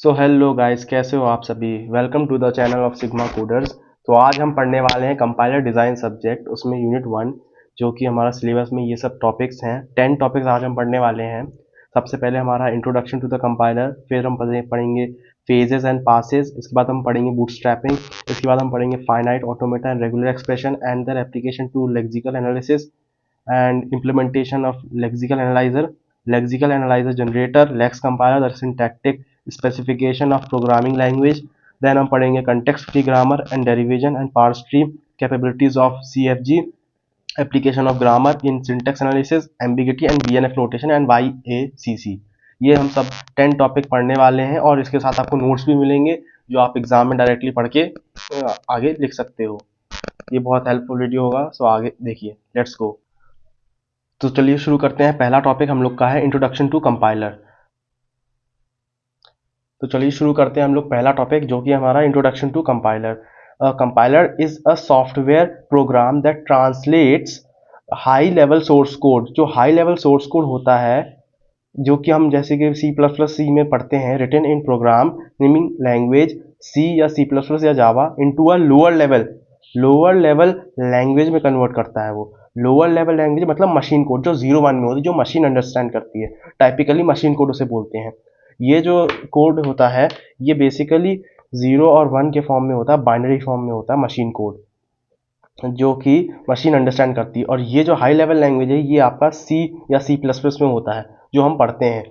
So hello guys, कैसे हो आप सभी। Welcome to the channel of Sigma Coders. तो आज हम पढ़ने वाले हैं कंपाइलर डिज़ाइन सब्जेक्ट, उसमें यूनिट 1, जो कि हमारा सिलेबस में ये सब टॉपिक्स हैं। 10 टॉपिक्स आज हम पढ़ने वाले हैं। सबसे पहले हमारा इंट्रोडक्शन टू द कंपाइलर, फिर हम पढ़ेंगे फेजेस एंड पासेस, इसके बाद हम पढ़ेंगे बूटस्ट्रैपिंग, इसके बाद हम पढ़ेंगे finite automata and regular expression and their application to lexical analysis and implementation of lexical analyzer generator, lex compiler, the syntactic specification of programming language. Then हम पढ़ेंगे context free grammar and derivation and parse tree capabilities of CFG, application of grammar in syntax analysis, ambiguity and BNF notation and YACC। ये हम सब 10 topic पढ़ने वाले हैं और इसके साथ आपको नोट्स भी मिलेंगे जो आप एग्जाम में डायरेक्टली पढ़ के आगे लिख सकते हो। ये बहुत हेल्पफुल वीडियो होगा। सो आगे देखिए, लेट्स गो। तो चलिए शुरू करते हैं। पहला टॉपिक हम लोग का है इंट्रोडक्शन टू कंपाइलर। तो चलिए शुरू करते हैं हम लोग पहला टॉपिक, जो कि हमारा introduction to compiler. Compiler is a software program that translates high level source code. जो हाई लेवल सोर्स कोड होता है, जो कि हम जैसे कि C++ में पढ़ते हैं, written in program naming language C या C++ या Java into a lower level language में कन्वर्ट करता है। वो लोअर लेवल लैंग्वेज मतलब मशीन कोड, जो 0-1 में होती है, जो मशीन अंडरस्टैंड करती है। टाइपिकली मशीन कोड उसे बोलते हैं। ये जो कोड होता है, ये बेसिकली 0 और 1 के फॉर्म में होता है, बाइनरी फॉर्म में होता है मशीन कोड, जो कि मशीन अंडरस्टैंड करती है। और ये जो हाई लेवल लैंग्वेज है, ये आपका C या C++ में होता है, जो हम पढ़ते हैं।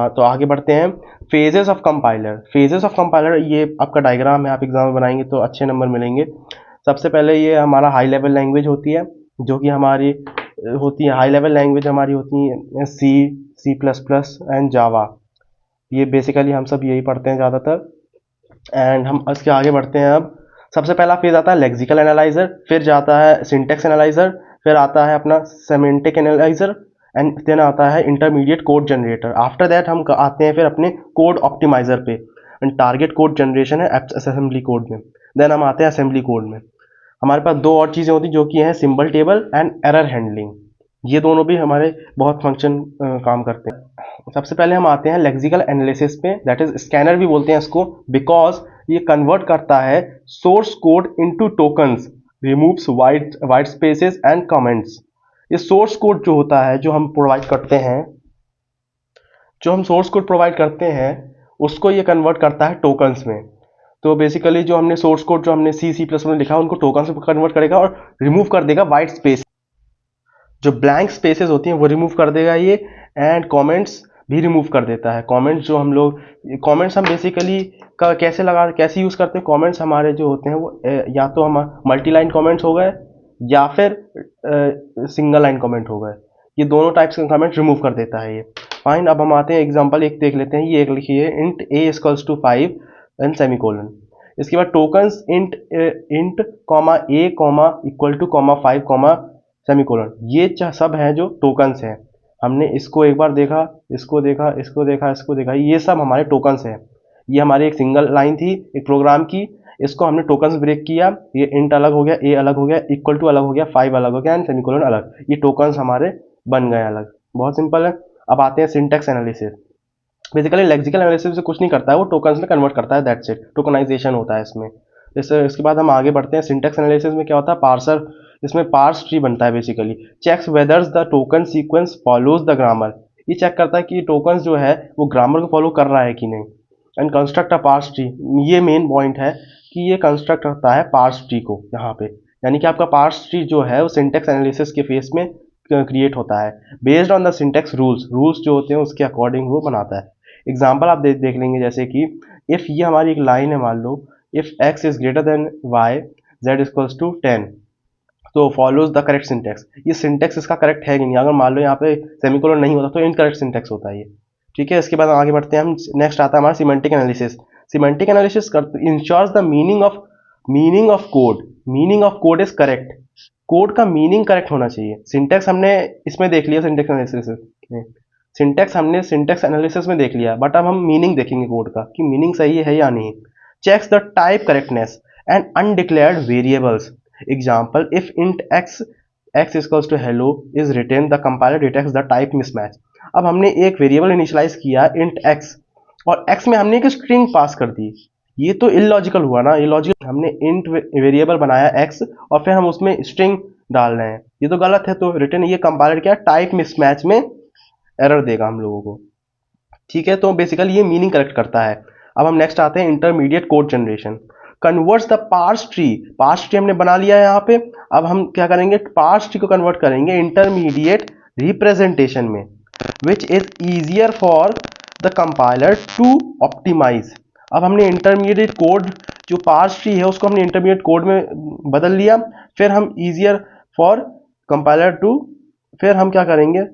तो आगे बढ़ते हैं। फेजेस ऑफ कंपाइलर, ये आपका डायग्राम है, आप एग्जाम में बनाएंगे तो अच्छे नंबर मिलेंगे। सबसे पहले ये हमारा हाई लेवल लैंग्वेज होती है, जो कि हमारी होती है, हाई लेवल लैंग्वेज हमारी होती है C++ एंड जावा। ये बेसिकली हम सब यही पढ़ते हैं ज़्यादातर। एंड हम इसके आगे बढ़ते हैं। अब सबसे पहला फेज आता है लेक्सिकल एनालाइजर, फिर जाता है सिंटेक्स एनालाइजर, फिर आता है अपना सेमेंटिक एनालाइजर, एंड देन आता है intermediate code generator. After that हम आते हैं फिर अपने कोड ऑप्टिमाइजर पे। एंड टारगेट कोड जनरेशन है असेंबली कोड में। देन हम आते हैं असेंबली कोड में। हमारे पास दो और चीज़ें होती जो कि हैं symbol table and error handling. ये दोनों भी हमारे बहुत फंक्शन काम करते हैं। सबसे पहले हम आते हैं लेक्सिकल एनालिसिस पे, दैट इज स्कैनर भी बोलते हैं इसको, बिकॉज ये कन्वर्ट करता है source code into tokens, removes white spaces and comments. ये सोर्स कोड जो होता है, जो हम सोर्स कोड प्रोवाइड करते हैं, उसको ये कन्वर्ट करता है टोकन्स में। तो बेसिकली जो हमने सोर्स कोड जो हमने C++ में लिखा, उनको टोकन्स में कन्वर्ट करेगा और रिमूव कर देगा वाइट स्पेस, जो ब्लैंक स्पेसेस होती हैं वो रिमूव कर देगा ये। एंड कमेंट्स भी रिमूव कर देता है। कमेंट्स हम बेसिकली कैसे यूज़ करते हैं। कमेंट्स हमारे जो होते हैं वो या तो हम मल्टी लाइन कमेंट्स हो गए या फिर सिंगल लाइन कमेंट हो गए। ये दोनों टाइप्स के कमेंट रिमूव कर देता है ये। फाइन, अब हम आते हैं एग्जांपल एक देख लेते हैं। ये एक लिखिए, इंट a = 5 एंड सेमीकोलन। इसके बाद tokens int a equal to 5 semicolon. ये सब हैं जो टोकन्स हैं। हमने इसको एक बार देखा, इसको देखा, ये सब हमारे टोकन्स हैं। ये हमारी एक सिंगल लाइन थी एक प्रोग्राम की, इसको हमने टोकन्स ब्रेक किया। ये इंट अलग हो गया, a अलग हो गया, इक्वल टू अलग हो गया, 5 अलग हो गया एंड सेमीकोलन अलग। ये टोकन्स हमारे बन गए अलग। बहुत सिंपल है। अब आते हैं syntax analysis. Basically lexical analysis से कुछ नहीं करता है, वो टोकन्स में कन्वर्ट करता है, दैट्स इट। टोकनाइजेशन होता है इसमें। इसके बाद हम आगे बढ़ते हैं। सिंटेक्स एनालिसिस में क्या होता है, पार्सर। इसमें पार्स ट्री बनता है basically. Checks whether the token sequence follows the grammar. ये चेक करता है कि टोकन्स जो है वो ग्रामर को फॉलो कर रहा है कि नहीं। And construct a parse tree, ये मेन पॉइंट है कि ये कंस्ट्रक्ट करता है पार्स ट्री को यहाँ पे। यानी कि आपका पार्स ट्री जो है वो सिंटेक्स एनालिसिस के फेस में क्रिएट होता है। Based on the syntax rules जो होते हैं उसके अकॉर्डिंग वो बनाता है। एग्जाम्पल आप देख लेंगे, जैसे कि इफ़ ये हमारी एक लाइन है, मान लो if x is greater than y, z equals to 10, तो फॉलोज द करेक्ट सिंटेक्स। ये सिंटेक्स इसका करेक्ट है कि नहीं। अगर मान लो यहाँ पे सेमीकोलन नहीं होता तो इनकरेक्ट सिंटेक्स होता है ये। ठीक है, इसके बाद आगे बढ़ते हैं हम। नेक्स्ट आता है हमारा semantic analysis. Semantic analysis ensures the meaning of code. Meaning of code is correct. Code का मीनिंग करेक्ट होना चाहिए। सिंटेक्स हमने इसमें देख लिया, सिंटेक्स एनालिसिस में देख लिया, बट अब हम मीनिंग देखेंगे कोड का कि मीनिंग सही है या नहीं। Checks the type correctness and undeclared variables. Example, if int x equals to hello is written, the compiler detects the type mismatch. अब हमने एक वेरिएबल इनिशियलाइज किया इंट x, और x में हमने एक स्ट्रिंग पास कर दी। ये तो इलॉजिकल हुआ ना, इलॉजिकल। हमने इंट वेरिएबल बनाया x और फिर हम उसमें स्ट्रिंग डाल रहे हैं, ये तो गलत है। तो रिटर्न ये कंपाइलर क्या टाइप मिसमैच में एरर देगा हम लोगों को, ठीक है। तो बेसिकली ये मीनिंग करेक्ट करता है। अब हम नेक्स्ट आते हैं intermediate code generation. Converts the parse tree. Parse tree हमने बना लिया है यहाँ पे। अब हम क्या करेंगे, पार्स ट्री को कन्वर्ट करेंगे इंटरमीडिएट रिप्रेजेंटेशन में, which is easier for the compiler to optimise. अब हमने इंटरमीडिएट कोड जो पार्स ट्री है उसको हमने इंटरमीडिएट कोड में बदल लिया। फिर हम ईजियर फॉर कंपाइलर टू, फिर हम क्या करेंगे,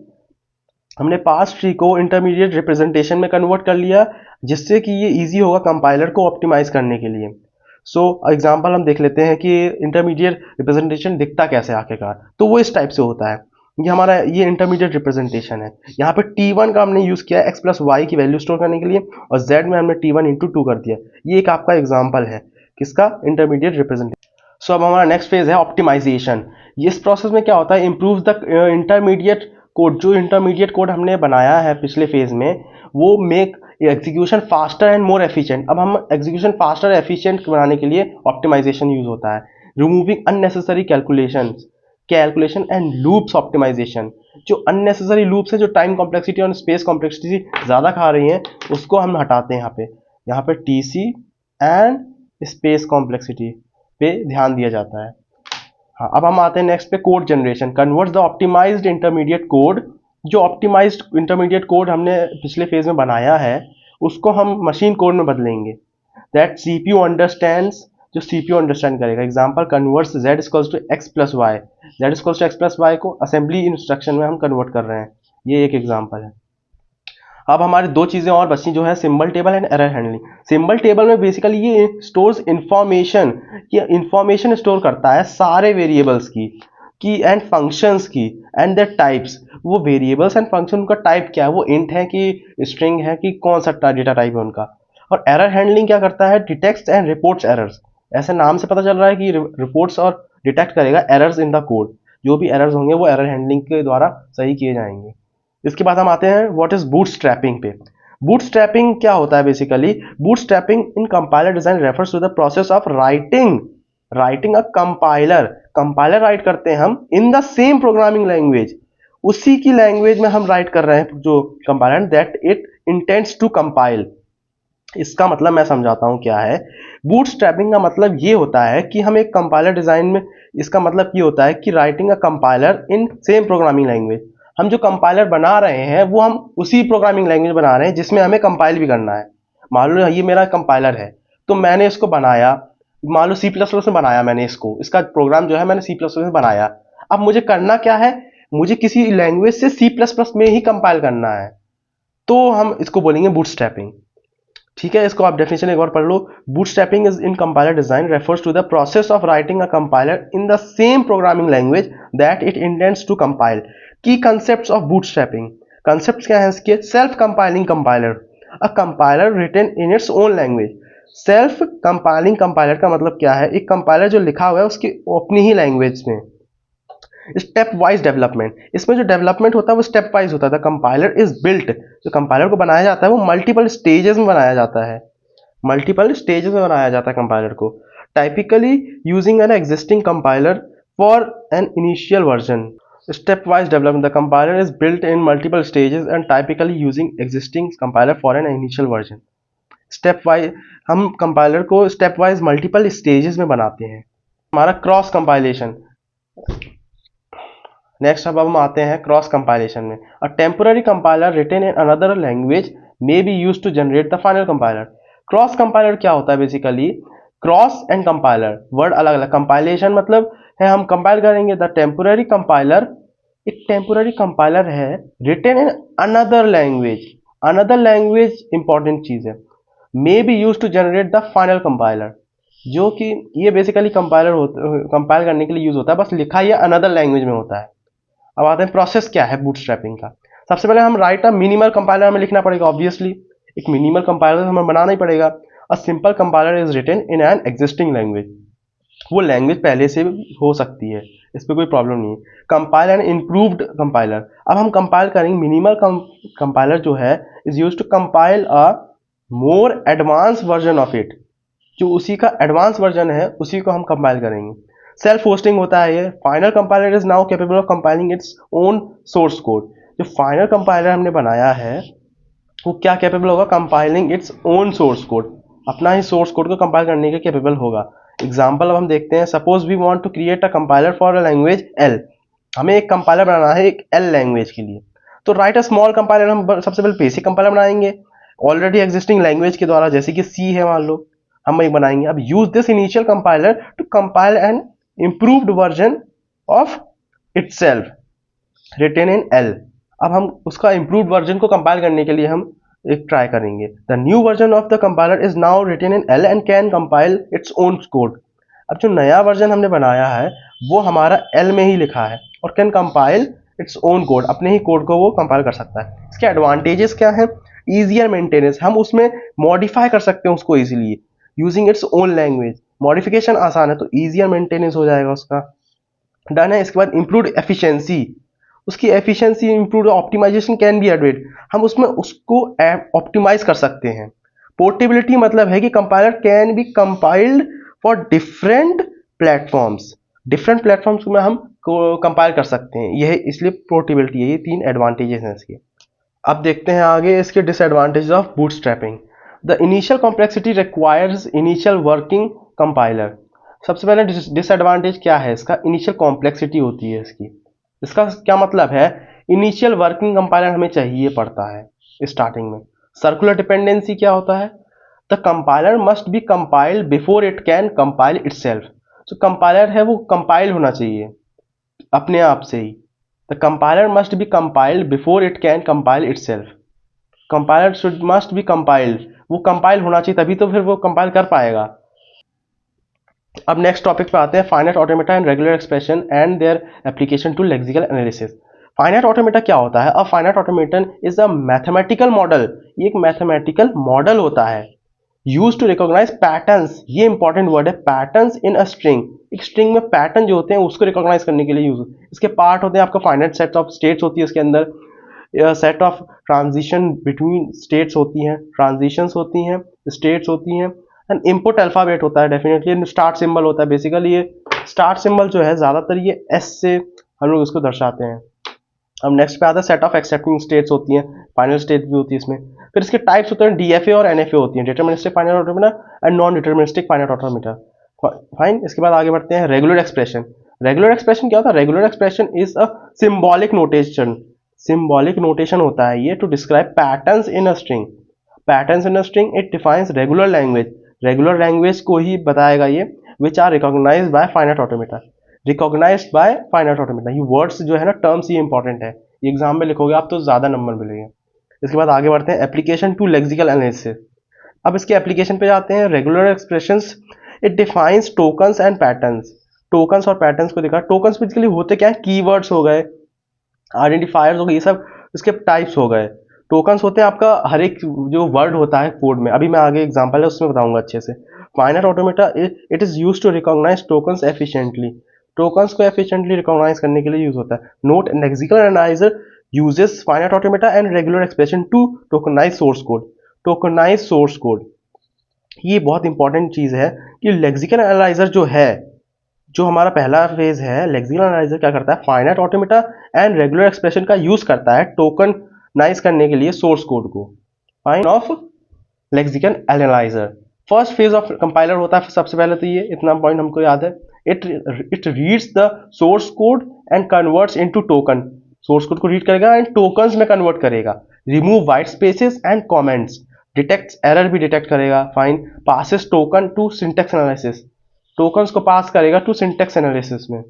हमने पार्स ट्री को इंटरमीडिएट रिप्रेजेंटेशन में कन्वर्ट कर लिया, जिससे कि ये इजी होगा कंपाइलर को ऑप्टिमाइज करने के लिए। सो एग्जांपल हम देख लेते हैं कि इंटरमीडिएट रिप्रेजेंटेशन दिखता कैसे आखिरकार। तो वो इस टाइप से होता है। ये हमारा ये इंटरमीडिएट रिप्रेजेंटेशन है। यहाँ पे T1 का हमने यूज़ किया है x प्लस वाई की वैल्यू स्टोर करने के लिए, और z में हमने T1 इंटू 2 कर दिया। ये एक आपका एग्जाम्पल है किसका, इंटरमीडिएट रिप्रेजेंटेशन। सो अब हमारा नेक्स्ट फेज है ऑप्टिमाइजेशन। इस प्रोसेस में क्या होता है, इम्प्रूव द इंटरमीडिएट कोड। जो इंटरमीडिएट कोड हमने बनाया है पिछले फेज में, वो make execution faster and more efficient. अब हम एग्जीक्यूशन फास्टर एफिशिएंट बनाने के लिए ऑप्टिमाइजेशन यूज होता है। Removing unnecessary calculation and loops optimisation. जो अननेसेसरी लूप्स है, जो टाइम कॉम्प्लेक्सिटी और स्पेस कॉम्प्लेक्सिटी ज़्यादा खा रही हैं, उसको हम हटाते हैं। यहाँ पे टीसी एंड स्पेस कॉम्प्लेक्सिटी पे ध्यान दिया जाता है। हाँ, अब हम आते हैं नेक्स्ट पे code generation. Converts the optimised intermediate code. जो ऑप्टिमाइज्ड इंटरमीडिएट कोड हमने पिछले फेज में बनाया है, उसको हम मशीन कोड में बदलेंगे। दैट सीपीयू अंडरस्टैंड्स, जो सीपीयू अंडरस्टैंड करेगा। Example, converts z equals to x plus y. z equals to x plus y को असेंबली इंस्ट्रक्शन में हम कन्वर्ट कर रहे हैं। ये एक एग्जांपल है। अब हमारी दो चीज़ें और बची, जो है symbol table and error handling. Symbol table में बेसिकली ये स्टोर्स इंफॉर्मेशन, ये इंफॉर्मेशन स्टोर करता है सारे वेरिएबल्स की एंड फंक्शंस की एंड द टाइप्स। वो वेरिएबल्स एंड फंक्शन, उनका टाइप क्या है, वो इंट है कि स्ट्रिंग है कि कौन सा डेटा टाइप है उनका। और एरर हैंडलिंग क्या करता है, डिटेक्ट्स एंड रिपोर्ट्स एरर्स। ऐसे नाम से पता चल रहा है कि रिपोर्ट्स और डिटेक्ट करेगा एरर्स इन द कोड। जो भी एरर्स होंगे वो एरर हैंडलिंग के द्वारा सही किए जाएंगे। इसके बाद हम आते हैं व्हाट इज बूटस्ट्रैपिंग पे। बूटस्ट्रैपिंग क्या होता है basically, bootstrapping in compiler design refers to the process of writing a compiler write करते हैं हम in the same programming language. उसी की लैंग्वेज में हम राइट कर रहे हैं जो compiler, that it intends to compile. इसका मतलब मैं समझाता हूं क्या है। बूटस्ट्रैपिंग का मतलब ये होता है कि हम एक कंपाइलर डिजाइन में, इसका मतलब ये होता है कि writing a compiler in same programming language. हम जो कंपाइलर बना रहे हैं वो हम उसी प्रोग्रामिंग लैंग्वेज बना रहे हैं जिसमें हमें कंपाइल भी करना है। मान लो ये मेरा कंपाइलर है, तो मैंने इसको बनाया, मान लो सी प्लस प्लस में बनाया मैंने इसको, इसका प्रोग्राम जो है मैंने सी प्लस प्लस में बनाया। अब मुझे करना क्या है, मुझे किसी लैंग्वेज से सी प्लस प्लस में ही कंपाइल करना है, तो हम इसको बोलेंगे बूटस्ट्रैपिंग। ठीक है, इसको आप डेफिनेशन एक बार पढ़ लो। Bootstrapping is in compiler design refers to the process of writing a compiler in the same programming language that it intends to compile. Key concepts of bootstrapping. Concepts क्या है इसके, self compiling compiler, a compiler written in its own language. Self compiling compiler का मतलब क्या है, एक compiler जो लिखा हुआ है उसकी अपनी ही लैंग्वेज में। स्टेप वाइज डेवलपमेंट, इसमें जो डेवलपमेंट होता है वो स्टेप वाइज होता है। कंपाइलर इज बिल्ट, जो कंपाइलर को बनाया जाता है वो मल्टीपल स्टेजेस में बनाया जाता है, मल्टीपल स्टेजेस में बनाया जाता है कंपाइलर को। Typically using an existing compiler for an initial version. Step wise development, the compiler is built in multiple stages and typically using existing compiler for an initial version. Step wise, हम compiler को step wise multiple stages में बनाते हैं। हमारा cross compilation. Next अब हम आते हैं क्रॉस कंपाइलेशन में। A temporary compiler written in another language may be used to generate the final compiler. Cross compiler क्या होता है basically, cross and compiler word अलग अलग। कंपाइलेशन मतलब है हम कंपाइल करेंगे। द टेम्पोररी कंपाइलर, एक टेम्पोररी कंपाइलर है written in another language important चीज है, may be used to generate the final compiler. जो कि ये बेसिकली कंपाइल करने के लिए यूज होता है, बस लिखा ये अनदर लैंग्वेज में होता है। अब आते हैं प्रोसेस क्या है बूटस्ट्रैपिंग का। सबसे पहले हम राइट अ मिनिमल कंपाइलर हमें लिखना पड़ेगा, ऑब्वियसली एक मिनिमल कंपाइलर हमें बनाना ही पड़ेगा। A simple compiler is written in an existing language, वो लैंग्वेज पहले से हो सकती है, इस पर कोई प्रॉब्लम नहीं है। कंपाइल एंड इम्प्रूव्ड कंपाइलर, अब हम कंपाइल करेंगे। मिनिमल कंपाइलर जो है is use to compile a more advance version of it, जो उसी का एडवांस वर्जन है उसी को हम कंपाइल करेंगे। सेल्फ होस्टिंग होता है ये। Final compiler is now capable of compiling its own source code. जो फाइनल कंपाइलर हमने बनाया है वो क्या कैपेबल होगा, compiling its own source code, अपना ही सोर्स कोड को कंपाइल करने के कैपेबल होगा। एग्जाम्पल अब हम देखते हैं, suppose we want to create a compiler for a language L, हमें एक कंपाइलर बनाना है एक एल लैंग्वेज के लिए। तो राइट अ स्मॉल कंपाइलर, हम सबसे पहले बेसिक कंपाइलर बनाएंगे ऑलरेडी एग्जिस्टिंग लैंग्वेज के द्वारा, जैसे कि सी है मान लो, हम एक बनाएंगे। अब use this initial compiler to compile an improved version of itself written in L. अब हम उसका इंप्रूव्ड वर्जन को कंपाइल करने के लिए हम एक ट्राई करेंगे। The new version of the compiler is now written in L and can compile its own code. अब जो नया वर्जन हमने बनाया है वो हमारा एल में ही लिखा है और can compile its own code, अपने ही कोड को वो कंपाइल कर सकता है। इसके एडवांटेजेस क्या हैं, ईजियर मेंटेनेंस, हम उसमें मॉडिफाई कर सकते हैं उसको easily using its own language, modification आसान है तो ईजियर मेंटेनेंस हो जाएगा उसका। डन है। इसके बाद इंप्रूव्ड एफिशिएंसी, उसकी efficiency improved, optimisation can be added, हम उसमें उसको ऑप्टिमाइज कर सकते हैं। पोर्टेबिलिटी मतलब है कि compiler can be compiled for different platforms, different platforms में हम कंपाइल कर सकते हैं, यह इसलिए पोर्टेबिलिटी है। ये 3 एडवांटेजेस हैं इसके। अब देखते हैं आगे इसके disadvantages of bootstrapping. The initial complexity requires initial working compiler. सबसे पहले डिसएडवांटेज क्या है इसका, इनिशियल कॉम्प्लेक्सिटी होती है इसकी। इसका क्या मतलब है, इनिशियल वर्किंग कंपाइलर हमें चाहिए पड़ता है स्टार्टिंग में। सर्कुलर डिपेंडेंसी क्या होता है, the compiler must be compiled before it can compile itself. जो कंपाइलर है वो कंपाइल होना चाहिए अपने आप से ही। The compiler must be compiled before it can compile itself, compiler should must be compiled, वो कंपाइल होना चाहिए तभी तो फिर वो कंपाइल कर पाएगा। अब नेक्स्ट टॉपिक पे आते हैं, finite automata and regular expression and their application to lexical analysis. Finite automata क्या होता है, a finite automaton is a mathematical model, ये एक मैथमेटिकल मॉडल होता है यूज टू रिकॉग्नाइज पैटर्न्स, ये इंपॉर्टेंट वर्ड है, पैटर्न्स इन अ स्ट्रिंग, एक स्ट्रिंग में पैटर्न जो होते हैं उसको रिकॉग्नाइज करने के लिए यूज। इसके पार्ट होते हैं आपका फाइनाइट सेट ऑफ स्टेट्स होती है इसके अंदर, set of transition between states होती हैं, ट्रांजिशंस होती हैं, स्टेट्स होती हैं, एंड इनपुट अल्फाबेट होता है डेफिनेटली, स्टार्ट सिंबल होता है। बेसिकली ये स्टार्ट सिंबल जो है ज़्यादातर ये एस से हम लोग इसको दर्शाते हैं। अब नेक्स्ट पे आता है सेट ऑफ एक्सेप्टिंग स्टेट्स होती हैं, फाइनल स्टेट भी होती है इसमें। फिर इसके टाइप्स होते हैं, डीएफए और एनएफए होती हैं, deterministic finite automata and non deterministic finite automata. Fine. इसके बाद आगे बढ़ते हैं, रेगुलर एक्सप्रेशन। रेगुलर एक्सप्रेशन क्या होता है, regular expression is a symbolic notation, symbolic notation होता है ये to describe patterns in a string, patterns in a string, it defines regular language, regular language को ही बताएगा ये, which are recognised by finite automata, recognised by finite automata. ये words जो है ना, टर्म्स ये इंपॉर्टेंट है, एग्जाम में लिखोगे आप तो ज़्यादा नंबर मिलेंगे। इसके बाद आगे बढ़ते हैं, एप्लीकेशन टू लेक्सिकल एनालिसिस। अब इसके एप्लीकेशन पे जाते हैं, regular expressions, it defines tokens and patterns, tokens और पैटर्न्स को देखा। टोकन्स बेसिकली होते क्या है, कीवर्ड्स हो गए, आइडेंटिफायर्स हो गए, ये सब इसके टाइप्स हो गए। टोकन्स होते हैं आपका हर एक जो वर्ड होता है कोड में, अभी मैं आगे एग्जांपल है उसमें बताऊंगा अच्छे से। Finite automata it is used to recognise tokens efficiently, tokens को एफिशिएंटली रिकॉग्नाइज करने के लिए यूज होता है। Note, lexical analyser uses finite automata and regular expression to tokenize source code, tokenize source code। ये बहुत इंपॉर्टेंट चीज है कि लेक्सिकल एनालाइजर जो है, जो हमारा पहला फेज है, लेक्सिकल एनालाइजर क्या करता है, finite automata and regular expression का यूज करता है टोकनाइज करने के लिए सोर्स कोड को। Fine of lexical analyser, first phase of compiler होता है सबसे पहले तो ये इतना पॉइंट हमको याद है, it reads the source code and converts into token, source code को रीड करेगा एंड टोकन्स में कन्वर्ट करेगा, remove white spaces and comments, detects error भी डिटेक्ट करेगा। Fine, passes token to syntax analysis, tokens को पास करेगा to syntax analysis में।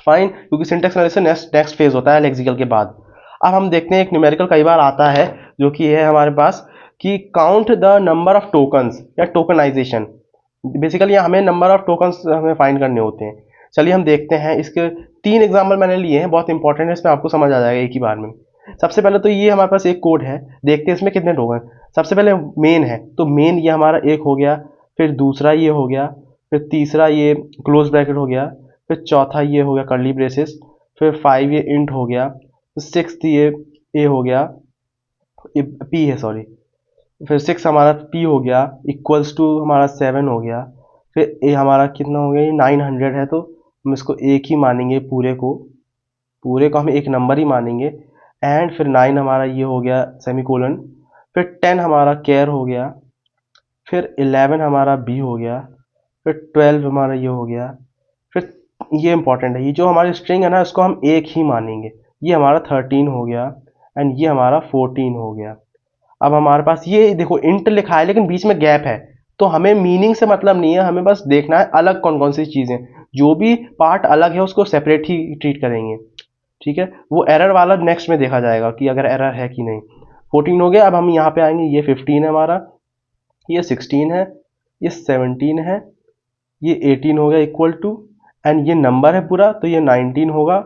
Fine, क्योंकि सिंटेक्स एनालिसिस नेक्स्ट फेज होता है लेक्सिकल के बाद। अब हम देखते हैं एक न्यूमेरिकल कई बार आता है जो कि है हमारे पास कि count the number of tokens या टोकनाइजेशन, बेसिकली हमें नंबर ऑफ टोकन्स हमें फाइंड करने होते हैं। चलिए हम देखते हैं, इसके 3 एग्जाम्पल मैंने लिए हैं, बहुत इंपॉर्टेंट है, इसमें आपको समझ आ जाएगा एक ही बार में। सबसे पहले तो ये हमारे पास एक कोड है, देखते हैं इसमें कितने टोकन। सबसे पहले मेन है, तो मेन ये हमारा एक हो गया, फिर दूसरा ये हो गया, फिर तीसरा ये क्लोज ब्रैकेट हो गया, फिर चौथा ये हो गया कर्ली ब्रेसेस, फिर 5 ये इंट हो गया, फिर 6th ये ए हो गया, ये पी है सॉरी, फिर 6 हमारा p हो गया इक्वल्स टू हमारा 7 हो गया, फिर a हमारा कितना हो गया, ये 900 है तो हम इसको एक ही मानेंगे, पूरे को हम एक नंबर ही मानेंगे। एंड फिर 9 हमारा ये हो गया सेमीकोलन, फिर 10 हमारा केयर हो गया, फिर 11 हमारा बी हो गया, फिर 12 हमारा ये हो गया, फिर ये इंपॉर्टेंट है, ये जो हमारी स्ट्रिंग है ना इसको हम एक ही मानेंगे। ये हमारा 13 हो गया एंड ये हमारा 14 हो गया। अब हमारे पास ये देखो इंट लिखा है लेकिन बीच में गैप है, तो हमें मीनिंग से मतलब नहीं है, हमें बस देखना है अलग कौन कौन सी चीज़ें, जो भी पार्ट अलग है उसको सेपरेट ही ट्रीट करेंगे। ठीक है, वो एरर वाला नेक्स्ट में देखा जाएगा कि अगर एरर है कि नहीं। 14 हो गया, अब हम यहाँ पे आएंगे, ये 15 है हमारा, ये 16 है, ये 17 है, ये 18 हो गया इक्वल टू, एंड ये नंबर है पूरा तो ये 19 होगा,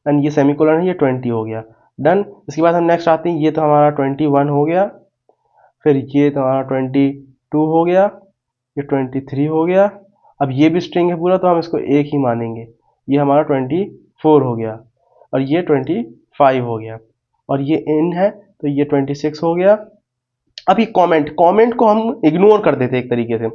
एंड ये सेमीकोलन है, ये 20 हो गया। डन। इसके बाद हम नेक्स्ट आते हैं, ये तो हमारा 21 हो गया, फिर ये तो हमारा 22 हो गया, ये 23 हो गया। अब ये भी स्ट्रिंग है पूरा तो हम इसको एक ही मानेंगे, ये हमारा 24 हो गया, और ये 25 हो गया, और ये इन है तो ये 26 हो गया। अब ये कमेंट को हम इग्नोर कर देते हैं एक तरीके से,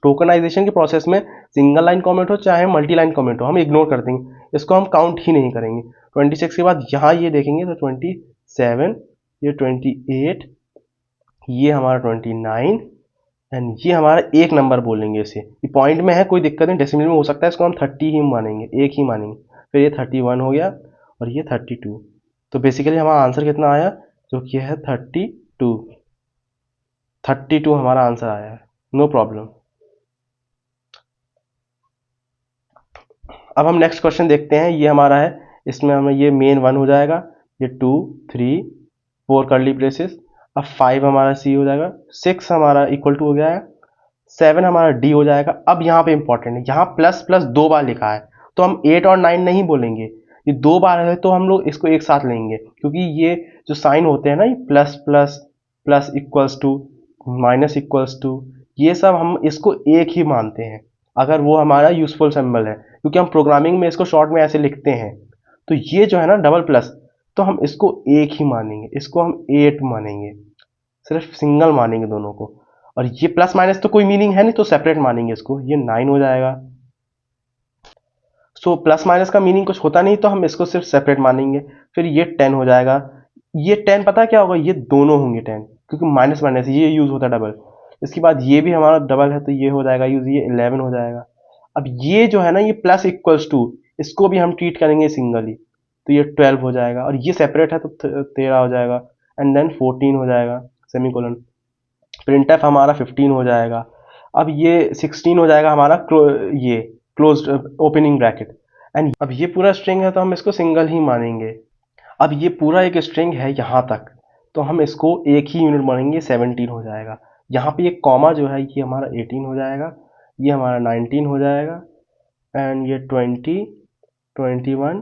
टोकनाइजेशन के प्रोसेस में सिंगल लाइन कमेंट हो चाहे मल्टी लाइन कमेंट हो हम इग्नोर कर देंगे, इसको हम काउंट ही नहीं करेंगे। 26 के बाद यहाँ ये देखेंगे तो 27, ये 28, ये हमारा 29, एंड ये हमारा एक नंबर बोलेंगे इसे, ये पॉइंट में है कोई दिक्कत नहीं, डेसिमल में हो सकता है, इसको हम 30 ही मानेंगे, एक ही मानेंगे। फिर ये 31 हो गया और ये 32, तो बेसिकली हमारा आंसर कितना आया, जो कि है 32 हमारा आंसर आया है, नो प्रॉब्लम। अब हम नेक्स्ट क्वेश्चन देखते हैं, ये हमारा है, इसमें हमें ये मेन 1 हो जाएगा, ये 2 3 4 कर्ली ब्रेसेस, अब 5 हमारा सी हो जाएगा, 6 हमारा इक्वल टू हो गया है, 7 हमारा डी हो जाएगा। अब यहाँ पे इंपॉर्टेंट है, यहाँ प्लस प्लस 2 बार लिखा है तो हम 8 और 9 नहीं बोलेंगे, ये 2 बार है तो हम लोग इसको एक साथ लेंगे, क्योंकि ये जो साइन होते हैं ना, ये plus plus, plus equals to, minus equals to, ये सब हम इसको एक ही मानते हैं अगर वो हमारा यूजफुल सिंबल है, क्योंकि हम प्रोग्रामिंग में इसको शॉर्ट में ऐसे लिखते हैं। तो ये जो है ना डबल प्लस, तो हम इसको एक ही मानेंगे, इसको हम 8 मानेंगे, सिर्फ सिंगल मानेंगे दोनों को। और ये प्लस माइनस तो कोई मीनिंग है नहीं तो सेपरेट मानेंगे इसको, ये 9 हो जाएगा। सो प्लस माइनस का मीनिंग कुछ होता नहीं तो हम इसको सिर्फ सेपरेट मानेंगे। फिर ये 10 हो जाएगा, ये 10 पता क्या होगा, ये दोनों होंगे 10, क्योंकि माइनस माइनस ये यूज होता है डबल। इसके बाद ये भी हमारा डबल है तो ये हो जाएगा यूज, ये 11 हो जाएगा। अब ये जो है ना, ये प्लस इक्वल्स टू, इसको भी हम ट्रीट करेंगे सिंगली, तो ये 12 हो जाएगा, और ये सेपरेट है तो 13 हो जाएगा, एंड देन 14 हो जाएगा सेमीकोलन। प्रिंटफ हमारा 15 हो जाएगा। अब ये 16 हो जाएगा हमारा ये क्लोज ओपनिंग ब्रैकेट, एंड अब ये पूरा स्ट्रिंग है तो हम इसको सिंगल ही मानेंगे। अब ये पूरा एक स्ट्रिंग है यहाँ तक, तो हम इसको एक ही यूनिट मानेंगे, 17 हो जाएगा। यहाँ पे एक कॉमा जो है ये हमारा 18 हो जाएगा, ये हमारा 19 हो जाएगा, एंड ये 20 21,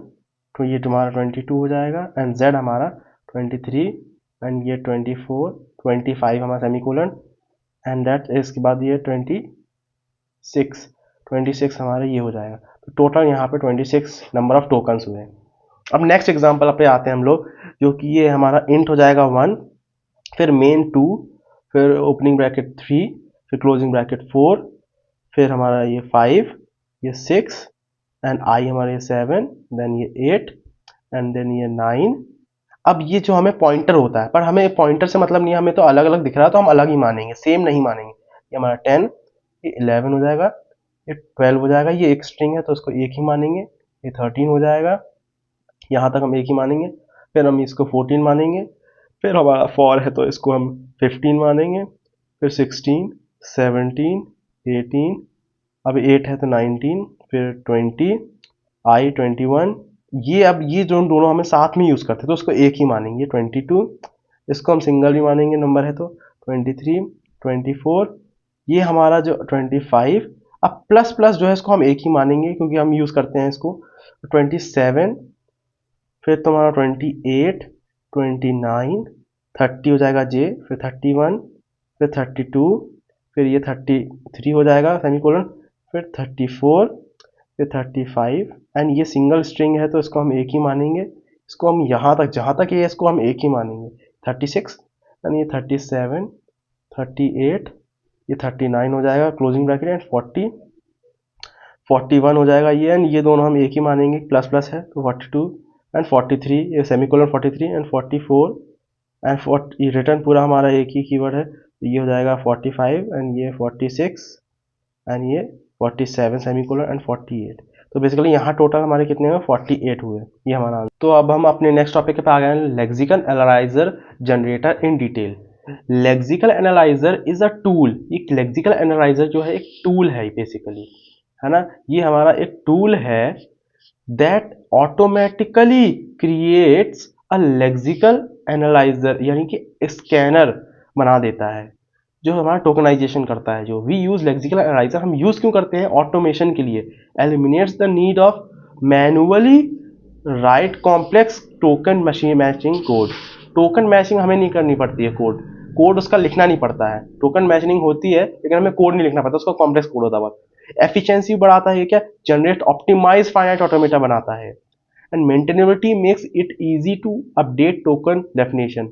तो ये तुम्हारा 22 हो जाएगा, एंड z हमारा 23, एंड ये 24 25 हमारा सेमीकोलन, एंड दैट इसके बाद ये 26 हमारा ये हो जाएगा। तो टोटल यहाँ पे 26 नंबर ऑफ टोकन्स हुए। अब नेक्स्ट एग्जांपल पे आते हैं हम लोग, जो कि ये हमारा इंट हो जाएगा 1, फिर मेन 2, फिर ओपनिंग ब्रैकेट 3, फिर क्लोजिंग ब्रैकेट 4, फिर हमारा ये 5, ये 6, एंड आई हमारा ये 7, देन ये 8, एंड देन ये 9। अब ये जो हमें पॉइंटर होता है, पर हमें पॉइंटर से मतलब नहीं है, हमें तो अलग अलग दिख रहा है तो हम अलग ही मानेंगे, सेम नहीं मानेंगे। ये हमारा 10, ये 11 हो जाएगा, ये 12 हो जाएगा, ये एक स्ट्रिंग है तो इसको एक ही मानेंगे, ये 13 हो जाएगा, यहाँ तक हम एक ही मानेंगे। फिर हम इसको 14 मानेंगे, फिर हमारा 4 है तो इसको हम 15 मानेंगे, फिर 16 17 18, अब 8 है तो 19, फिर 20, आई 21। ये अब ये जो दोनों हमें साथ में यूज़ करते हैं तो उसको एक ही मानेंगे, 22, इसको हम सिंगल भी मानेंगे नंबर है तो 23 24, ये हमारा जो 25। अब प्लस प्लस जो है इसको हम एक ही मानेंगे क्योंकि हम यूज़ करते हैं इसको, 27, फिर तुम्हारा 28 29 30 हो जाएगा जे, फिर 31, फिर 32, फिर ये 33 हो जाएगा सेमीकोलन, फिर 34, फिर 35, एंड ये सिंगल स्ट्रिंग है तो इसको हम एक ही मानेंगे, इसको हम यहाँ तक जहाँ तक ये इसको हम एक ही मानेंगे, 36, एंड ये 37 38, ये 39 हो जाएगा क्लोजिंग ब्रैकेट एंड 41 हो जाएगा ये, एंड ये दोनों हम एक ही मानेंगे, प्लस प्लस है तो 42 एंड 43, ये सेमीकोलन 43 एंड 44 एंड 40, ये रिटर्न पूरा हमारा एक ही कीवर्ड है तो ये हो जाएगा 45 एंड ये 46 एंड ये 47 सेमीकोलन एंड 48। तो बेसिकली यहाँ टोटल हमारे कितने हुए 48 हुए, ये हमारा आंसर। तो अब हम अपने नेक्स्ट टॉपिक पे आ गए हैं, lexical analyser generator in detail. Lexical analyser is a tool, एक लेक्सिकल एनालाइजर जो है एक टूल है बेसिकली, है ना, ये हमारा एक टूल है that automatically creates a lexical analyser, यानी कि स्कैनर बना देता है जो हमारा टोकनाइजेशन करता है। जो वी यूज लेक्सिकल एनालाइजर, हम यूज क्यों करते हैं ऑटोमेशन के लिए, eliminates the need of manually right complex token machine matching code. Token matching हमें नहीं करनी पड़ती है, कोड उसका लिखना नहीं पड़ता है, टोकन मैचिंग होती है लेकिन हमें कोड नहीं लिखना पड़ता, उसका कॉम्प्लेक्स कोड होता है। एफिशिएंसी बढ़ाता है, क्या जनरेट ऑप्टिमाइज फाइनाइट ऑटोमेटा बनाता है, and maintainability makes it easy to update token definition,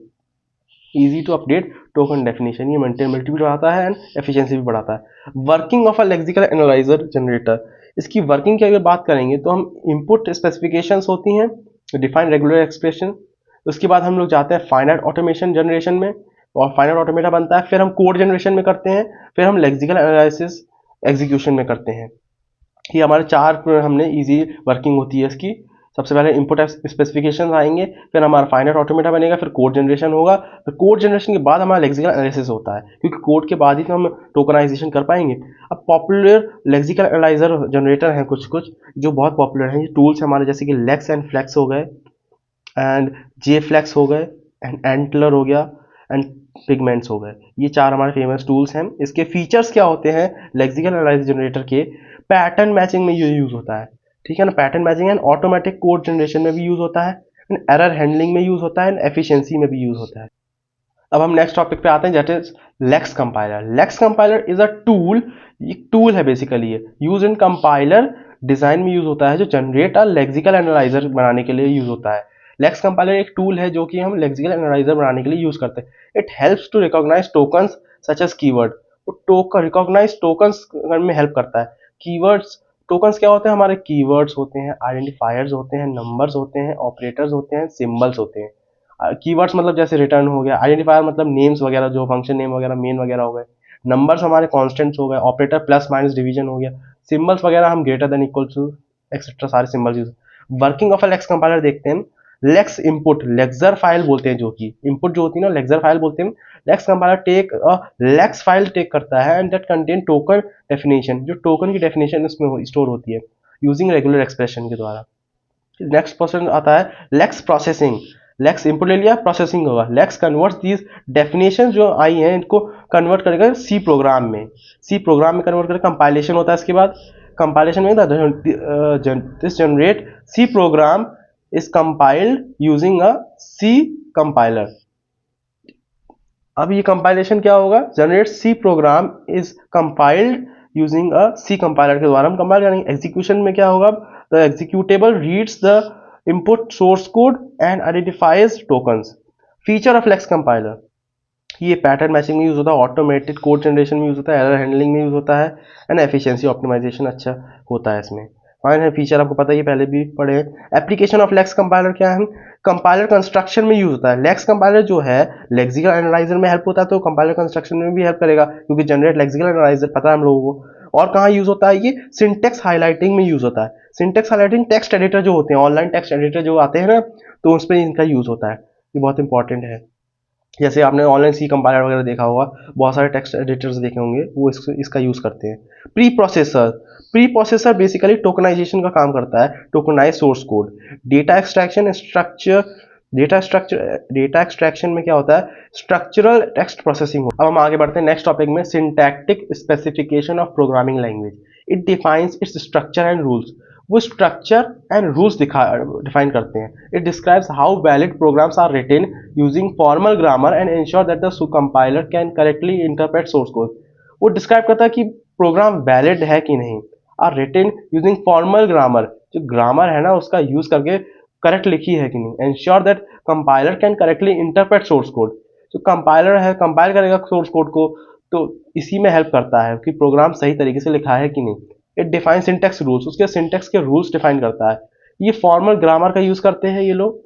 easy to update token definition, ये मेंटेनेबिलिटी भी बढ़ाता है एंड एफिशिएंसी भी बढ़ाता है। Working of a lexical analyser generator, इसकी वर्किंग की अगर बात करेंगे तो हम इनपुट स्पेसिफिकेशंस होती हैं, डिफाइन रेगुलर एक्सप्रेशन, उसके बाद हम लोग जाते हैं फाइनाइट ऑटोमेशन जनरेशन में और फाइनाइट ऑटोमेटा बनता है, फिर हम कोड जनरेशन में करते हैं, फिर हम लेक्सिकल एनालिसिस एग्जीक्यूशन में करते हैं। ये हमारे चार हमने इजी वर्किंग होती है इसकी। सबसे पहले इनपुट स्पेसिफिकेशन आएंगे, फिर हमारा फाइनाइट ऑटोमेटा बनेगा, फिर कोड जनरेशन होगा, फिर कोड जनरेशन के बाद हमारा लेक्सिकल एनालिसिस होता है, क्योंकि कोड के बाद ही तो हम टोकनाइजेशन कर पाएंगे। अब पॉपुलर लेक्सिकल एनालाइजर जनरेटर हैं कुछ कुछ जो बहुत पॉपुलर हैं, ये टूल्स हमारे जैसे कि लेक्स एंड फ्लेक्स हो गए एंड जे फ्लेक्स हो गए एंड एंटलर हो गया एंड पिगमेंट्स हो गए, ये चार हमारे फेमस टूल्स हैं। इसके फीचर्स क्या होते हैं लेक्सिकल एनालाइजर जनरेटर के, पैटर्न मैचिंग में ये यूज होता है, ठीक है ना, pattern matching and automatic code generation में भी यूज होता है, एंड एरर हैंडलिंग में यूज होता है एंड एफिशिएंसी में भी यूज होता है। अब हम नेक्स्ट टॉपिक पे आते हैं, that is Lex compiler. Lex compiler is a tool, एक टूल है बेसिकली, ये यूज इन कंपाइलर डिजाइन में यूज होता है, जो जनरेट अ लेक्सिकल एनालाइजर बनाने के लिए यूज होता है। लेक्स कंपाइलर एक टूल है जो कि हम लेक्सिकल एनालाइजर बनाने के लिए यूज करते हैं। It helps to recognise tokens such as keyword, token recognise tokens में हेल्प करता है। कीवर्ड्स, टोकन्स क्या होते हैं हमारे, कीवर्ड्स होते हैं, आइडेंटिफायर्स होते हैं, नंबर्स होते हैं, ऑपरेटर्स होते हैं, सिंबल्स होते हैं। कीवर्ड्स मतलब जैसे रिटर्न हो गया, आइडेंटिफायर मतलब नेम्स वगैरह जो फंक्शन नेम वगैरह मेन वगैरह हो गए, नंबर्स हमारे कॉन्स्टेंट्स हो गए, ऑपरेटर प्लस माइनस डिवीजन हो गया, सिंबल्स वगैरह हम greater than equal to etcetera सारे symbols use. Working of a lex compiler देखते हैं। लेक्स इनपुट लेक्सर फाइल बोलते हैं, जो कि इनपुट जो होती है ना लेक्सर फाइल बोलते हैं। Lex compiler take Lex file take करता है and that contain token definition, जो टोकन की डेफिनेशन उसमें स्टोर होती है यूजिंग रेगुलर एक्सप्रेशन के द्वारा। नेक्स्ट क्वेश्चन आता है लेक्स प्रोसेसिंग। लेक्स इनपुट ले लिया, प्रोसेसिंग होगा, लेक्स कन्वर्ट्स दीज डेफिनेशन जो आई हैं इनको कन्वर्ट करेगा सी प्रोग्राम में, सी प्रोग्राम में कन्वर्ट करेगा, कंपाइलेशन होता है इसके बाद, कंपाइलेशन में this generate C program is compiled using a C compiler. अब ये कंपाइलेशन क्या होगा, generate C program is compiled using a C compiler के द्वारा हम कंपाइल करेंगे। एग्जीक्यूशन में क्या होगा, the executable reads the input source code and identifies tokens. Feature of Lex compiler, ये पैटर्न मैचिंग में यूज होता है, ऑटोमेटेड कोड जनरेशन में यूज होता है, एरर हैंडलिंग में यूज होता है एंड एफिशिएंसी ऑप्टिमाइजेशन अच्छा होता है इसमें। फाइन है फीचर, आपको पता है ये पहले भी पढ़े हैं। एप्लीकेशन ऑफ लेक्स कंपाइलर क्या है, कंपाइलर कंस्ट्रक्शन में यूज होता है। लेक्स कंपाइलर जो है लेक्सिकल एनालाइजर में हेल्प होता है, तो कंपाइलर कंस्ट्रक्शन में भी हेल्प करेगा, क्योंकि जनरेट लेक्सिकल एनालाइजर पता है हम लोगों को। और कहाँ यूज होता है, ये सिंटेक्स हाईलाइटिंग में यूज होता है। सिंटेक्स हाईलाइटिंग टेक्स्ट एडिटर जो होते हैं, ऑनलाइन टेक्स्ट एडिटर जो आते हैं ना, तो उस पर इनका यूज होता है, ये बहुत इंपॉर्टेंट है। जैसे आपने ऑनलाइन सी कंपाइलर वगैरह देखा होगा, बहुत सारे टेक्स्ट एडिटर्स देखे होंगे, वो इसका यूज करते हैं। Preprocessor, preprocessor basically tokenisation का काम करता है, tokenise source code, data extraction structure, data extraction में क्या होता है, स्ट्रक्चरल टेक्स्ट प्रोसेसिंग। अब हम आगे बढ़ते हैं नेक्स्ट टॉपिक में, syntactic specification of programming language. It defines its structure and rules, वो स्ट्रक्चर एंड रूल्स डिफाइन करते हैं। It describes how valid programs are written using formal grammar and ensure that the compiler can correctly interpret source code. वो describe करता है कि program valid है कि नहीं, are written using formal grammar, जो ग्रामर है ना उसका यूज करके करेक्ट लिखी है कि नहीं, ensure that compiler can correctly interpret source code, जो कंपाइलर है कंपाइल करेगा सोर्स कोड को, तो इसी में हेल्प करता है कि प्रोग्राम सही तरीके से लिखा है कि नहीं। इट डिफाइन सिंटेक्स रूल्स, उसके सिंटेक्स के रूल्स डिफाइन करता है। ये फॉर्मल ग्रामर का यूज करते हैं ये लोग,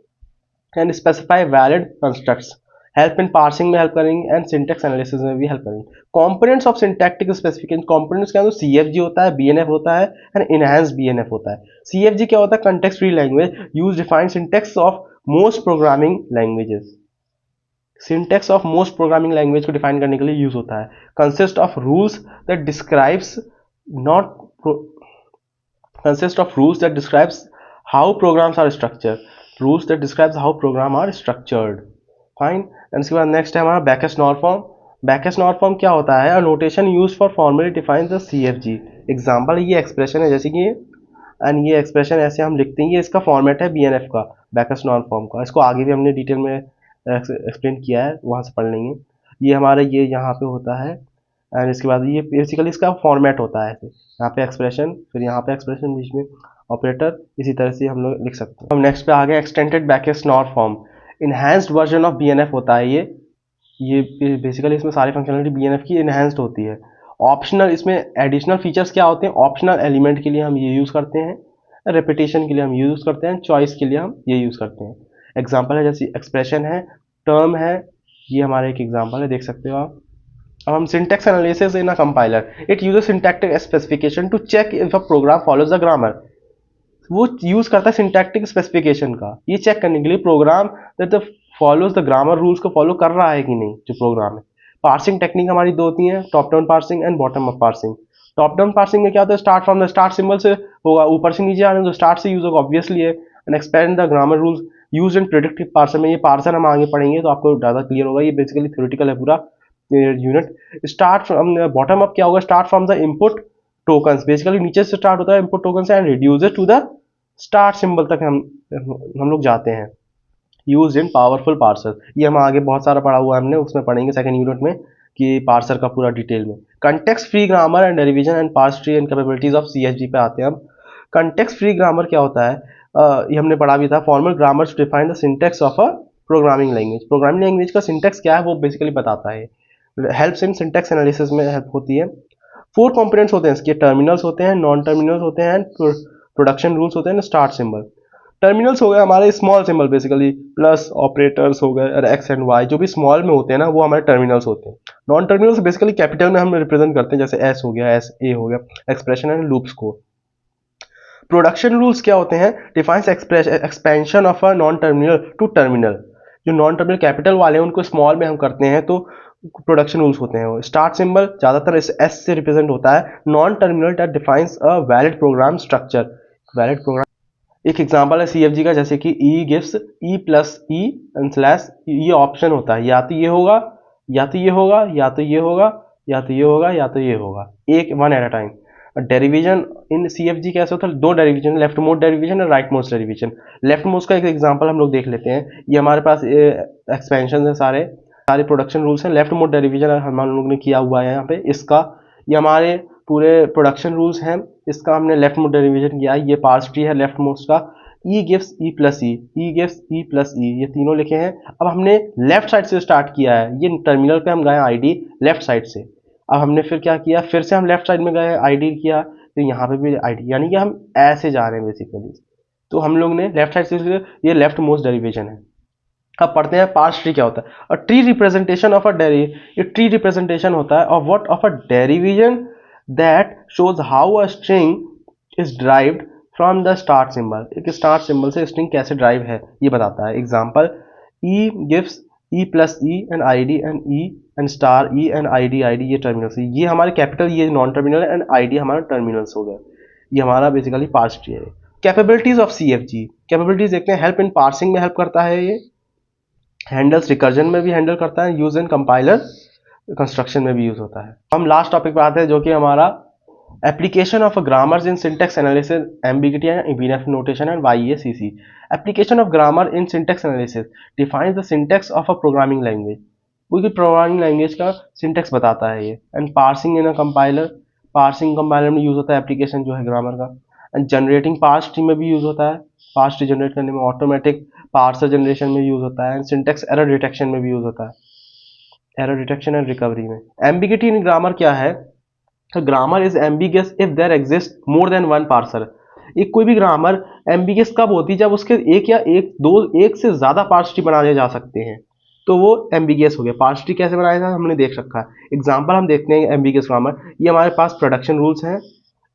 and specify valid constructs, help in parsing में हेल्प करेंगे एंड सिंटेक्स एनालिसिस में भी हेल्प करेंगे। Components of syntactic specification, components के अंदर सीएफजी होता है, बीएनएफ होता है एंड इनहैंस्ड बीएनएफ होता है। सीएफजी क्या होता है? Context free language use define syntax of most programming languages, syntax of most programming language को डिफाइन करने के लिए यूज होता है। Consist of rules that describes not consist of rules that describes how programs are structured, rules that describes how program are structured, fine। And इसके बाद next है हमारा बैकेस्ट नॉर फॉर्म। बैकेस्ट नॉर फॉर्म क्या होता है? Notation use for formally define the CFG. Example, ये expression है जैसे कि एंड ये एक्सप्रेशन ऐसे हम लिखते हैं, ये इसका फॉर्मेट है बीएनएफ का, बैकेस्ट नॉर फॉर्म का। इसको आगे भी हमने डिटेल में एक्सप्लेन किया है, वहाँ से पढ़ लेंगे। ये हमारा ये यहाँ पे होता है, एंड इसके बाद ये बेसिकली इसका फॉर्मेट होता है, यहाँ पे एक्सप्रेशन, फिर यहाँ पे एक्सप्रेशन, बीच में ऑपरेटर, इसी तरह से हम लोग लिख सकते हैं। हम नेक्स्ट पे आ गए extended Backus Naur form. Enhanced version of BNF होता है ये बेसिकली इसमें सारी फंक्शनलिटी बीएनएफ की इनहैंस्ड होती है। ऑप्शनल, इसमें एडिशनल फीचर्स क्या होते हैं? ऑप्शनल एलिमेंट के लिए हम ये यूज़ करते हैं, रेपिटेशन के लिए हम यूज़ करते हैं, चॉइस के लिए हम ये यूज़ करते हैं। एग्जाम्पल है जैसे एक्सप्रेशन है, टर्म है, ये हमारा एक एग्जाम्पल है, देख सकते हो आप। अब हम syntax analysis in a compiler, it uses syntactic specification to check if a program follows the grammar. वो यूज करता है सिंटैक्टिक स्पेसिफिकेशन का, ये चेक करने के लिए program that follows the grammar rules को फॉलो कर रहा है कि नहीं जो प्रोग्राम है। पार्सिंग टेक्निक हमारी दो होती हैं, top down parsing and bottom up parsing. Top down parsing में क्या होता है? Start from the start symbol से होगा, ऊपर से नीचे आने तो स्टार्ट से यूज होगा ऑब्वियसली है, and expand the grammar rules use in predictive parser में। ये पार्सर हम आगे पढ़ेंगे तो आपको ज़्यादा क्लियर होगा, ये बेसिकली थ्योरेटिकल है पूरा unit. Start from bottom up क्या होगा? Start from the input tokens, basically नीचे से स्टार्ट होता है इनपुट टोकन से, and reduce to the start symbol तक हम लोग जाते हैं। यूज इन पावरफुल पार्सर, ये हम आगे बहुत सारा पढ़ा हुआ है हमने, उसमें पढ़ेंगे सेकंड यूनिट में कि पार्सर का पूरा डिटेल में। Context free grammar and derivation and parse tree and capabilities of CSG पे आते हैं हम। कंटेक्स्ट फ्री ग्रामर क्या होता है? ये हमने पढ़ा भी था। Formal grammar to define the syntax of a programming language, programming language का सिंटेक्स क्या है वो बेसिकली बताता है, हेल्प्स इन सिंटेक्स एनालिसिस में हेल्प होती है। 4 कंपोनेंट्स होते हैं इसके, टर्मिनल्स होते हैं, नॉन टर्मिनल्स होते हैं, प्रोडक्शन रूल्स होते हैं, स्टार्ट सिंबल। टर्मिनल्स हो गए हमारे small symbol, basically plus operators हो गए और एक्स एंड वाई, जो भी स्मॉल में होते हैं ना वो हमारे टर्मिनल्स होते हैं। नॉन टर्मिनल्स बेसिकली कैपिटल में हम रिप्रेजेंट करते हैं, जैसे एस हो गया, एस ए हो गया, एक्सप्रेशन एंड लूप्स को। प्रोडक्शन रूल्स क्या होते हैं? Defines expansion of a non terminal to terminal. जो नॉन टर्मिनल कैपिटल वाले हैं उनको स्मॉल में हम करते हैं तो प्रोडक्शन रूल्स होते हैं वो। स्टार्ट सिंबल ज़्यादातर इस एस से रिप्रेजेंट होता है। Non terminal that defines a valid program structure, valid program. एक एग्जांपल है सीएफजी का, जैसे कि E gives E plus E and slash, ये ऑप्शन होता है, या तो ये होगा या तो ये होगा या तो ये होगा या तो ये होगा या तो ये होगा, एक one at a time. Derivation in CFG कैसे होता है? 2 डेरिवेशन, लेफ्ट मोस्ट डेरिवेशन और right most derivation. Left most का एक एग्जांपल हम लोग देख लेते हैं। ये हमारे पास एक्सपेंशन है, सारे प्रोडक्शन रूल्स हैं। लेफ्ट मोस्ट डेरिवेशन हम लोग ने किया हुआ है यहाँ पे इसका, ये हमारे पूरे प्रोडक्शन रूल्स हैं, इसका हमने लेफ्ट मोस्ट डेरिवेशन किया है। ये पार्स ट्री है लेफ्ट मोस्ट का, ई गिव्स ई प्लस ई, ई गिव्स ई प्लस ई, ये तीनों लिखे हैं। अब हमने लेफ्ट साइड से स्टार्ट किया है, ये टर्मिनल पे हम गए आईडी लेफ्ट साइड से। अब हमने फिर क्या किया, फिर से हम लेफ्ट साइड में गए आईडी किया, तो यहाँ पे भी आईडी, यानी कि हम ऐसे जा रहे हैं बेसिकली। तो हम लोग ने लेफ्ट साइड से, ये लेफ्ट मोस्ट डेरिवेशन है। अब पढ़ते हैं पार्स ट्री क्या होता है। और ट्री रिप्रेजेंटेशन ऑफ अ ये ट्री रिप्रेजेंटेशन होता है of what, of a derivation that shows how a string is derived from the start symbol। एक स्टार्ट सिंबल से स्ट्रिंग कैसे ड्राइव है ये बताता है। Example, e gives e plus e and id and e and star e and id, id ये terminals, ये हमारे कैपिटल, ये नॉन टर्मिनल एंड id हमारा टर्मिनल्स हो गए। ये हमारा बेसिकली पार्स ट्री है। कैपेबिलिटीज ऑफ सीएफजी, कैपेबिलिटीज देखते हैं। हेल्प इन पार्सिंग में हेल्प करता है ये, हैंडल्स रिकर्जन में भी हैंडल करता है, यूज इन कंपाइलर कंस्ट्रक्शन में भी यूज होता है। हम लास्ट टॉपिक पे आते हैं जो कि हमारा application of grammars in syntax analysis, ambiguity and BNF notation and YACC. Application of grammar in syntax analysis defines the syntax of a programming language, कोई भी प्रोग्रामिंग लैंग्वेज का सिंटेक्स बताता है ये। And parsing in a compiler, parsing compiler में use होता है application जो है ग्रामर का। एंड जनरेटिंग पार्स ट्री में भी यूज होता है, पार्स ट्री जनरेट करने में। ऑटोमेटिक पार्सर जनरेशन में यूज होता है। एंड सिंटेक्स एरर डिटेक्शन में भी यूज होता है। एरर डिटेक्शन एंड रिकवरी में। एम्बिगिटी इन ग्रामर क्या है? Grammar is ambiguous if there exist more than one parser. एक कोई भी ग्रामर एम्बिगियस कब होती है? जब उसके एक से ज्यादा पार्स ट्री बनाए जा सकते हैं, तो वो एम्बिगियस हो गया। पार्स ट्री कैसे बनाया जाए हमने देख रखा है। एग्जांपल हम देखते हैं एम्बिगियस ग्रामर। ये हमारे पास प्रोडक्शन रूल्स हैं,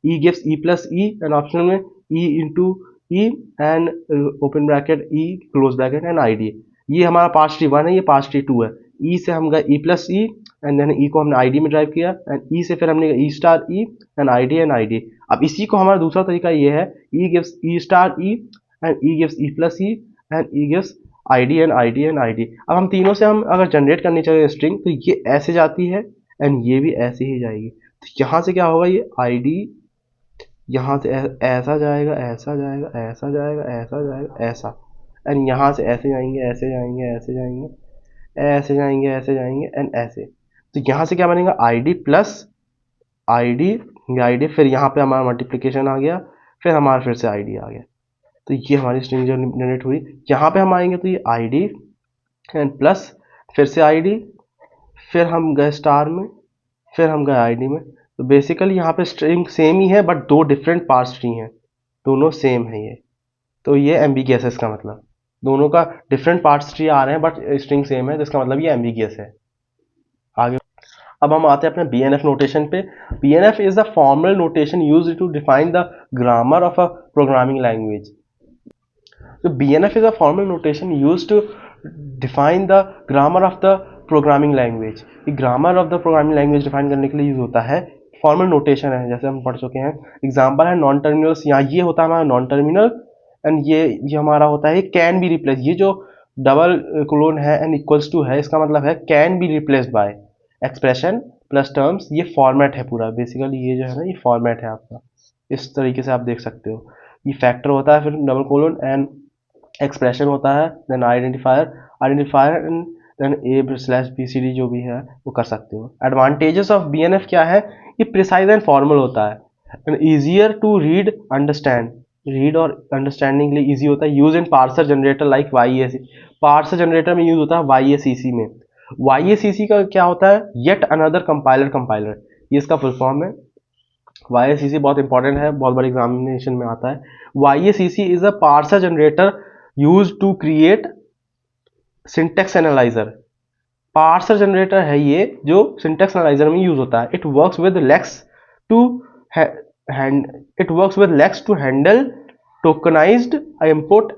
E gives E plus E and optional में E into E and open bracket E close bracket and ID. ये हमारा पार्स ट्री 1 है, ये पार्स ट्री 2 है। ई से हम गए E plus E and then E को हमने आईडी में ड्राइव किया एंड ई से फिर हमने E star E and ID. अब इसी को हमारा दूसरा तरीका ये है, E gives E star E and E gives E plus E and E gives ID. अब हम तीनों से हम अगर जनरेट करनी चाहिए स्ट्रिंग, तो ये ऐसे जाती है एंड ये भी ऐसे ही जाएगी। तो यहाँ से क्या होगा, ये आईडी यहाँ से ऐसा जाएगा, ऐसा जाएगा, ऐसा जाएगा, ऐसा जाएगा, ऐसा, एंड यहाँ से ऐसे जाएंगे, ऐसे जाएंगे, ऐसे जाएंगे, ऐसे जाएंगे, ऐसे जाएंगे एंड ऐसे। तो यहाँ से क्या बनेगा, आईडी प्लस आईडी, फिर यहाँ पे हमारा मल्टीप्लिकेशन आ गया, फिर हमारा फिर से आईडी आ गया। तो ये हमारी स्ट्रिंग जनरेट हुई। यहाँ पे हम आएंगे तो ये आईडी एंड प्लस फिर से आईडी, फिर हम गए स्टार में, फिर हम गए आईडी में। तो बेसिकली यहाँ पे स्ट्रिंग सेम ही है बट दो डिफरेंट पार्स ट्री हैं, दोनों सेम है ये। तो ये एम्बिगियस है, इसका मतलब दोनों का डिफरेंट पार्ट्स ट्री आ रहे हैं बट स्ट्रिंग सेम है, जिसका मतलब ये एम्बिगियस है। आगे अब हम आते हैं अपने BNF नोटेशन पे। BNF is the formal notation used to define the grammar of a programming language. तो BNF is a formal notation used to define the grammar of the programming language। ये grammar of the programming language define करने के लिए use होता है। Formal notation है, जैसे हम पढ़ चुके हैं। एग्जाम्पल है नॉन टर्मिनल्स, यहाँ ये होता है हमारा नॉन टर्मिनल एंड ये हमारा होता है कैन बी रिप्लेस। ये जो डबल क्लोन है एंड इक्वल्स टू है, इसका मतलब है can be replaced by expression plus terms. ये फॉर्मेट है पूरा, बेसिकली ये जो है ना, ये फॉर्मेट है आपका। इस तरीके से आप देख सकते हो। ये फैक्टर होता है, फिर डबल कोलन एंड एक्सप्रेशन होता है, then identifier and then A/BCD जो भी है वो कर सकते हो। एडवांटेजेस ऑफ BNF क्या है? ये प्रिसाइज एंड फॉर्मल होता है and easier to read understand. Read और अंडरस्टैंडिंग के लिए ईजी होता है। Use in parser generator like YAC। Parser generator में यूज होता है YACC में। YACC का क्या होता है? Yet another compiler. ये इसका फुल फॉर्म है। YACC बहुत इंपॉर्टेंट है, बहुत बड़े एग्जामिनेशन में आता है। YACC is a parser generator use to create syntax analyser. Parser generator है ये जो सिंटेक्स एनालाइजर में यूज होता है। It works with lex to handle tokenised input